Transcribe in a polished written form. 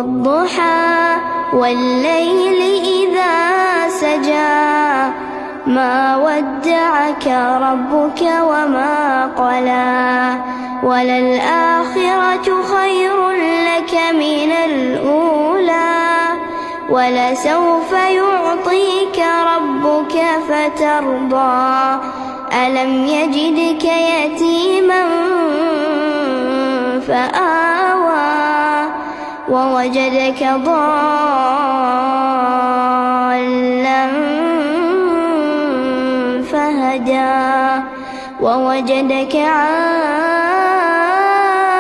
والضحى والليل إذا سجى ما ودعك ربك وما قلى وللآخرة خير لك من الأولى ولسوف يعطيك ربك فترضى ألم يجدك يتيما فآوى ووجدك ضالا فهدى ووجدك عائلا